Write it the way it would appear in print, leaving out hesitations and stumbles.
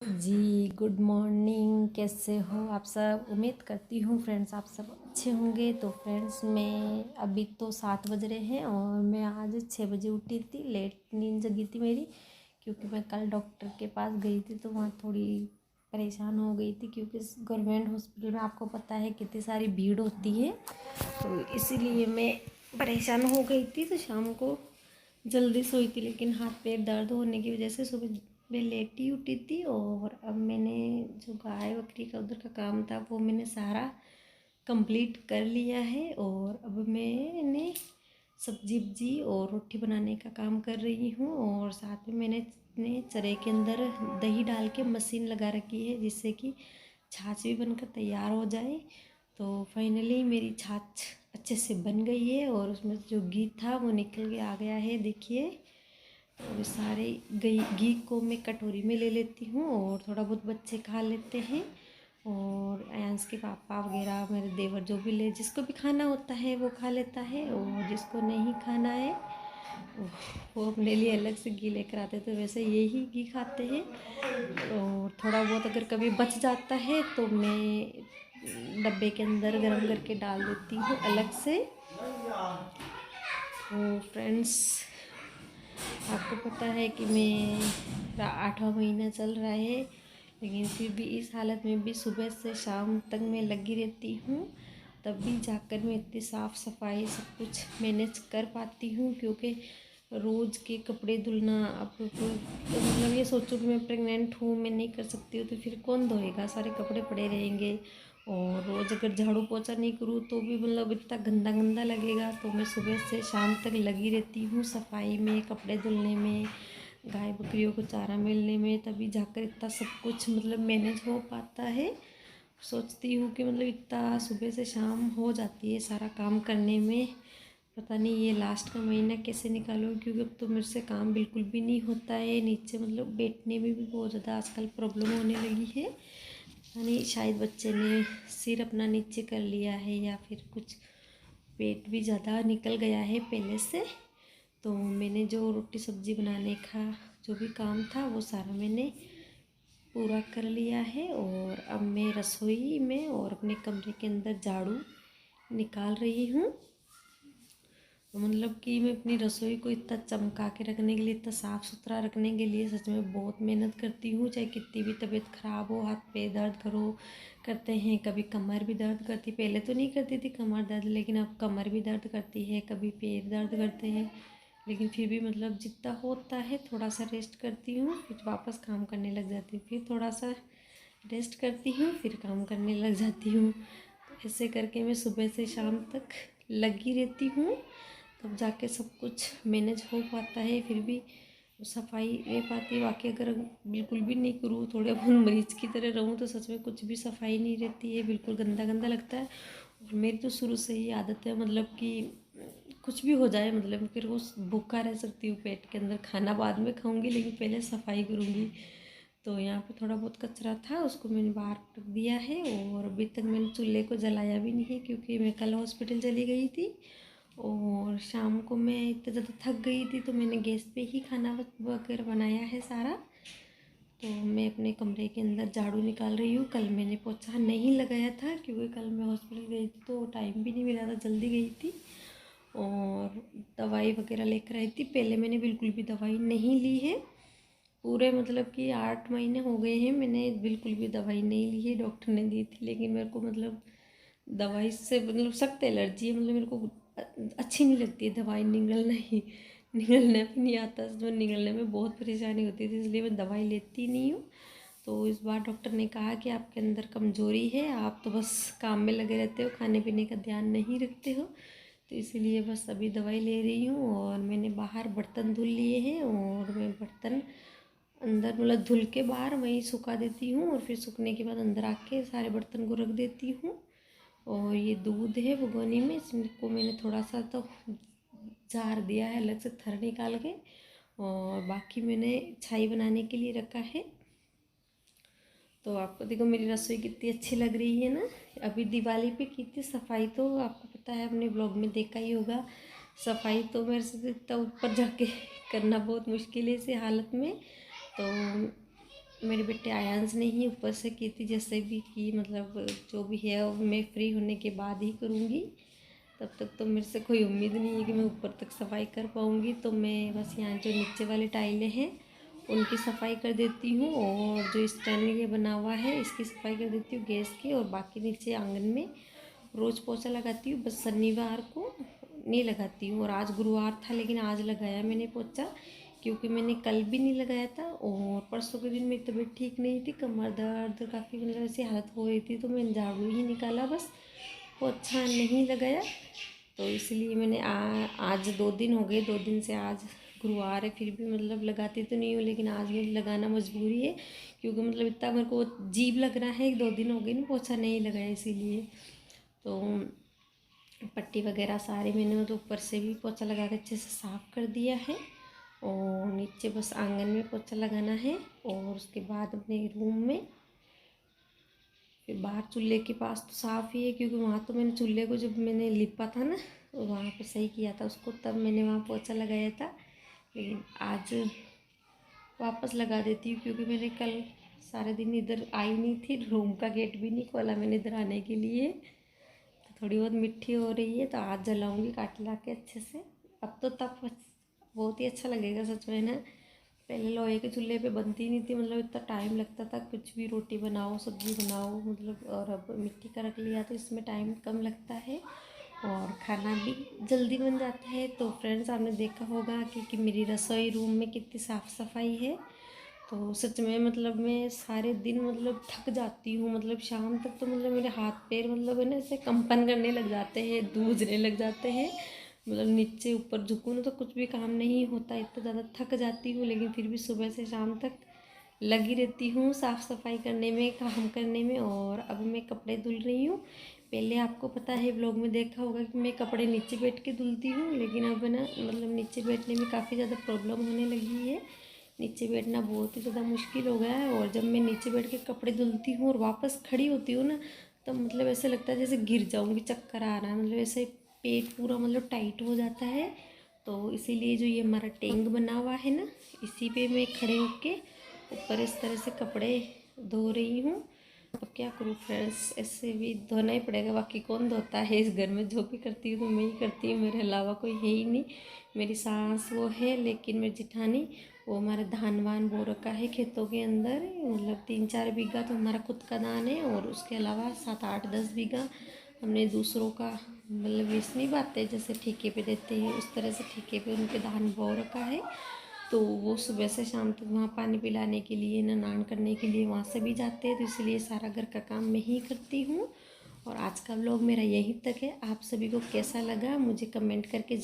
जी, good morning. कैसे हो आप सब? उम्मीद करती हूँ फ्रेंड्स आप सब अच्छे होंगे। तो फ्रेंड्स मैं अभी तो 7 बज रहे हैं और मैं आज 6 बजे उठी थी। लेट नींद जगी थी मेरी, क्योंकि मैं कल डॉक्टर के पास गई थी तो वहाँ थोड़ी परेशान हो गई थी, क्योंकि गवर्नमेंट हॉस्पिटल में आपको पता है कितनी सारी भीड़ होती है। तो इसीलिए मैं परेशान हो गई थी। तो शाम को जल्दी सोई थी, लेकिन हाथ पैर दर्द होने की वजह से सुबह मैं लेट ही उठी थी। और अब मैंने जो गाय बकरी का उधर का काम था वो मैंने सारा कंप्लीट कर लिया है। और अब मैंने सब्जी वब्जी और रोटी बनाने का काम कर रही हूँ। और साथ में मैंने अपने चरे के अंदर दही डाल के मशीन लगा रखी है, जिससे कि छाछ भी बनकर तैयार हो जाए। तो फाइनली मेरी छाछ अच्छे से बन गई है और उसमें जो घी था वो निकल के आ गया है, देखिए। तो सारे घी को मैं कटोरी में ले लेती हूँ और थोड़ा बहुत बच्चे खा लेते हैं। और आयांश के पापा वगैरह मेरे देवर जो भी ले, जिसको भी खाना होता है वो खा लेता है, और जिसको नहीं खाना है वो अपने लिए अलग से घी लेकर आते। तो वैसे यही घी खाते हैं। और थोड़ा बहुत अगर कभी बच जाता है तो मैं डब्बे के अंदर गर्म करके डाल देती हूँ अलग से। तो फ्रेंड्स आपको पता है कि मैं 8वां महीना चल रहा है, लेकिन फिर भी इस हालत में भी सुबह से शाम तक मैं लगी रहती हूँ। तब भी जाकर मैं इतनी साफ़ सफाई सब कुछ मैनेज कर पाती हूँ, क्योंकि रोज़ के कपड़े धुलना, अब तो मतलब ये सोचो कि मैं प्रेग्नेंट हूँ, मैं नहीं कर सकती हूँ, तो फिर कौन धोएगा? सारे कपड़े पड़े रहेंगे। और रोज़ अगर झाड़ू पोछा नहीं करूँ तो भी मतलब इतना गंदा गंदा लगेगा। तो मैं सुबह से शाम तक लगी रहती हूँ सफाई में, कपड़े धुलने में, गाय बकरियों को चारा मिलने में, तभी जाकर इतना सब कुछ मतलब मैनेज हो पाता है। सोचती हूँ कि मतलब इतना सुबह से शाम हो जाती है सारा काम करने में। पता नहीं ये लास्ट का महीना कैसे निकालूँ, क्योंकि अब तो मेरे से काम बिल्कुल भी नहीं होता है। नीचे मतलब बैठने में भी बहुत ज़्यादा आजकल प्रॉब्लम होने लगी है। पता नहीं शायद बच्चे ने सिर अपना नीचे कर लिया है, या फिर कुछ पेट भी ज़्यादा निकल गया है पहले से। तो मैंने जो रोटी सब्ज़ी बनाने का जो भी काम था वो सारा मैंने पूरा कर लिया है। और अब मैं रसोई में और अपने कमरे के अंदर झाड़ू निकाल रही हूँ। तो मतलब कि मैं अपनी रसोई को इतना चमका के रखने के लिए, इतना साफ़ सुथरा रखने के लिए सच में बहुत मेहनत करती हूँ। चाहे कितनी भी तबीयत ख़राब हो, हाथ पे दर्द करो करते हैं, कभी कमर भी दर्द करती, पहले तो नहीं करती थी कमर दर्द, लेकिन अब कमर भी दर्द करती है, कभी पैर दर्द करते हैं। लेकिन फिर भी मतलब जितना होता है थोड़ा सा रेस्ट करती हूँ, फिर वापस काम करने लग जाती हूँ, फिर थोड़ा सा रेस्ट करती हूँ, फिर काम करने लग जाती हूँ। तो ऐसे करके मैं सुबह से शाम तक लगी रहती हूँ, तब जाके सब कुछ मैनेज हो पाता है। फिर भी सफाई रह पाती है। बाकी अगर बिल्कुल भी नहीं करूँ, थोड़े बहुत मरीज की तरह रहूँ, तो सच में कुछ भी सफाई नहीं रहती है, बिल्कुल गंदा गंदा लगता है। और मेरी तो शुरू से ही आदत है, मतलब कि कुछ भी हो जाए, मतलब फिर वो भूखा रह सकती हूँ, पेट के अंदर खाना बाद में खाऊंगी, लेकिन पहले सफाई करूँगी। तो यहाँ पे थोड़ा बहुत कचरा था, उसको मैंने बाहर रख दिया है। और अभी तक मैंने चूल्हे को जलाया भी नहीं है, क्योंकि मैं कल हॉस्पिटल चली गई थी। और शाम को मैं इतना ज़्यादा थक गई थी, तो मैंने गैस पे ही खाना वगैरह बनाया है सारा। तो मैं अपने कमरे के अंदर झाड़ू निकाल रही हूँ। कल मैंने पोछा नहीं लगाया था, क्योंकि कल मैं हॉस्पिटल गई थी तो टाइम भी नहीं मिला था, जल्दी गई थी। और दवाई वगैरह लेकर आई थी। पहले मैंने बिल्कुल भी दवाई नहीं ली है, पूरे मतलब कि 8 महीने हो गए हैं मैंने बिल्कुल भी दवाई नहीं ली है। डॉक्टर ने दी थी, लेकिन मेरे को मतलब दवाई से मतलब सख्त एलर्जी है, मतलब मेरे को अच्छी नहीं लगती है दवाई। निगलना भी नहीं आता, जो निगलने में बहुत परेशानी होती थी, इसलिए मैं दवाई लेती नहीं हूँ। तो इस बार डॉक्टर ने कहा कि आपके अंदर कमज़ोरी है, आप तो बस काम में लगे रहते हो, खाने पीने का ध्यान नहीं रखते हो। तो इसीलिए बस अभी दवाई ले रही हूँ। और मैंने बाहर बर्तन धुल लिए हैं, और मैं बर्तन अंदर मतलब धुल के बाहर वहीं सुखा देती हूँ, और फिर सूखने के बाद अंदर आके सारे बर्तन को रख देती हूँ। और ये दूध है भगोनी में, इसको मैंने थोड़ा सा तो जार दिया है अलग से थर निकाल के, और बाकी मैंने छाई बनाने के लिए रखा है। तो आपको देखो मेरी रसोई कितनी अच्छी लग रही है ना। अभी दिवाली पे की थी सफाई, तो आपको पता है, अपने ब्लॉग में देखा ही होगा। सफाई तो मेरे से इतना ऊपर जाके करना बहुत मुश्किल है इस हालत में। तो मेरे बेटे आयांश ने ही ऊपर से की थी, जैसे भी की, मतलब जो भी है वो मैं फ्री होने के बाद ही करूँगी। तब तक तो मेरे से कोई उम्मीद नहीं है कि मैं ऊपर तक सफाई कर पाऊँगी। तो मैं बस यहाँ जो नीचे वाले टाइलें हैं उनकी सफाई कर देती हूँ, और जो स्टैंड ये बना हुआ है इसकी सफाई कर देती हूँ गैस की, और बाकी नीचे आंगन में रोज़ पोछा लगाती हूँ। बस शनिवार को नहीं लगाती हूँ, और आज गुरुवार था लेकिन आज लगाया मैंने पोछा, क्योंकि मैंने कल भी नहीं लगाया था, और परसों के दिन मेरी तबीयत ठीक नहीं थी, कमर दर्द काफ़ी मतलब ऐसी हालत हो रही थी, तो मैंने झाड़ू ही निकाला बस, पोछा नहीं लगाया। तो इसलिए मैंने आज 2 दिन हो गए, 2 दिन से आज गुरुवार है, फिर भी मतलब लगाती तो नहीं हूँ, लेकिन आज मुझे लगाना मजबूरी है, क्योंकि मतलब इतना मेरे को अजीब लग रहा है। 2 दिन हो गए ना पोछा नहीं लगाया, इसीलिए। तो पट्टी वगैरह सारे मैंने मतलब ऊपर से भी पोछा लगा के अच्छे से साफ़ कर दिया है, और नीचे बस आंगन में पोछा लगाना है, और उसके बाद अपने रूम में, फिर बाहर चूल्हे के पास तो साफ़ ही है, क्योंकि वहाँ तो मैंने चूल्हे को जब मैंने लिपा था ना, वहाँ पे सही किया था उसको, तब मैंने वहाँ पोछा लगाया था। लेकिन आज वापस लगा देती हूँ, क्योंकि मैंने कल सारे दिन इधर आई नहीं थी, रूम का गेट भी नहीं खोला मैंने इधर आने के लिए, तो थोड़ी बहुत मिट्टी हो रही है, तो आज जलाऊँगी काट ला के अच्छे से। अब तो तब बहुत ही अच्छा लगेगा सच में ना। पहले लोहे के चूल्हे पे बनती नहीं थी, मतलब इतना टाइम लगता था, कुछ भी रोटी बनाओ सब्जी बनाओ मतलब, और अब मिट्टी का रख लिया तो इसमें टाइम कम लगता है, और खाना भी जल्दी बन जाता है। तो फ्रेंड्स, आपने देखा होगा कि मेरी रसोई रूम में कितनी साफ़ सफाई है। तो सच में मतलब मैं सारे दिन मतलब थक जाती हूँ, मतलब शाम तक तो मतलब मेरे हाथ पैर मतलब है ना ऐसे कंपन करने लग जाते हैं, दूझने लग जाते हैं, मतलब नीचे ऊपर झुकूँ ना तो कुछ भी काम नहीं होता, इतना ज़्यादा थक जाती हूँ। लेकिन फिर भी सुबह से शाम तक लगी रहती हूँ साफ़ सफाई करने में, काम करने में। और अब मैं कपड़े धुल रही हूँ। पहले आपको पता है, व्लॉग में देखा होगा कि मैं कपड़े नीचे बैठ के धुलती हूँ, लेकिन अब ना मतलब नीचे बैठने में काफ़ी ज़्यादा प्रॉब्लम होने लगी है, नीचे बैठना बहुत ही ज़्यादा मुश्किल हो गया है। और जब मैं नीचे बैठ के कपड़े धुलती हूँ और वापस खड़ी होती हूँ ना, तब मतलब ऐसे लगता है जैसे गिर जाऊँगी, चक्कर आ रहा है, मतलब ऐसे पेट पूरा मतलब टाइट हो जाता है। तो इसीलिए जो ये हमारा टैंक बना हुआ है ना, इसी पे मैं खड़े होके ऊपर इस तरह से कपड़े धो रही हूँ। अब क्या करूँ फ्रेंड्स, ऐसे भी धोना ही पड़ेगा, बाकी कौन धोता है इस घर में, जो भी करती हूँ तो मैं ही करती हूँ, मेरे अलावा कोई है ही नहीं। मेरी सास वो है, लेकिन मेरी जिठानी वो हमारा धान वान बो रखा है खेतों के अंदर, मतलब 3-4 बीघा तो हमारा खुद का धान है, और उसके अलावा 7-8-10 बीघा हमने दूसरों का, मतलब इसनी बात है जैसे ठेके पे देते हैं उस तरह से ठेके पे उनके धान बो रखा है। तो वो सुबह से शाम तक वहाँ पानी पिलाने के लिए, स्नान करने के लिए वहाँ से भी जाते हैं, तो इसलिए सारा घर का काम मैं ही करती हूँ। और आज का व्लॉग मेरा यहीं तक है। आप सभी को कैसा लगा मुझे कमेंट करके